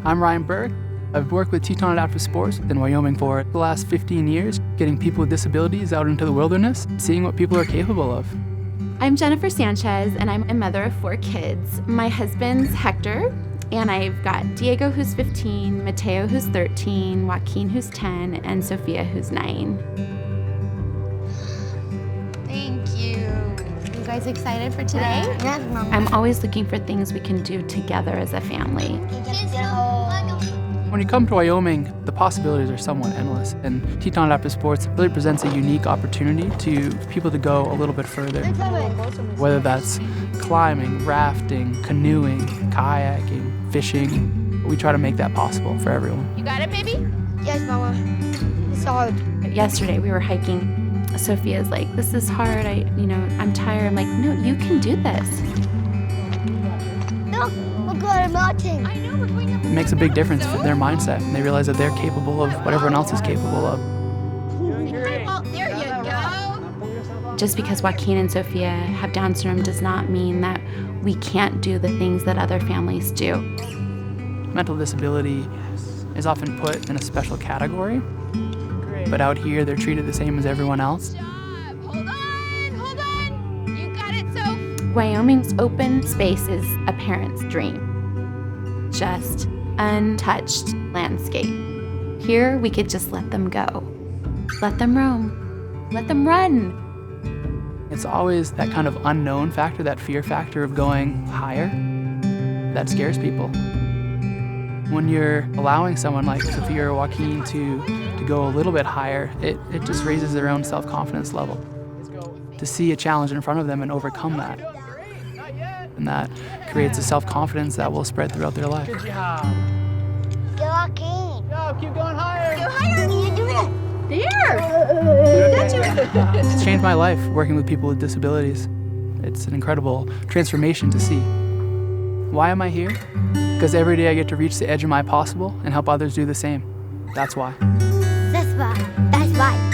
I'm Ryan Burke. I've worked with Teton Adaptive Sports in Wyoming for the last 15 years, getting people with disabilities out into the wilderness, seeing what people are capable of. I'm Jennifer Sanchez, and I'm a mother of 4 kids. My husband's Hector, and I've got Diego, who's 15, Mateo, who's 13, Joaquin, who's 10, and Sophia, who's 9. Thank you. You guys excited for today? Yes, Mom. I'm always looking for things we can do together as a family. When you come to Wyoming, the possibilities are somewhat endless, and Teton Adaptive Sports really presents a unique opportunity to people to go a little bit further. Whether that's climbing, rafting, canoeing, kayaking, fishing, we try to make that possible for everyone. You got it, baby? Yes, Mama. It's hard. Yesterday we were hiking. Sophia's like, this is hard, I'm tired. I'm like, no, you can do this. Look, we're going mountain. I know, we're going up. It makes a big difference for their mindset, and they realize that they're capable of what everyone else is capable of. Well, there you go. Just because Joaquin and Sophia have Down syndrome does not mean that we can't do the things that other families do. Mental disability is often put in a special category, but out here they're treated the same as everyone else. Hold on. You got it, Soph. Wyoming's open space is a parent's dream. Just untouched landscape. Here we could just let them go. Let them roam. Let them run. It's always that kind of unknown factor, that fear factor of going higher, that scares people. When you're allowing someone like Sophia or Joaquin to go a little bit higher, it just raises their own self-confidence level. To see a challenge in front of them and overcome that. And that creates a self-confidence that will spread throughout their life. You're lucky. Go, keep going higher. Go higher. You do it. There. It's changed my life working with people with disabilities. It's an incredible transformation to see. Why am I here? Because every day I get to reach the edge of my possible and help others do the same. That's why. That's why. That's why.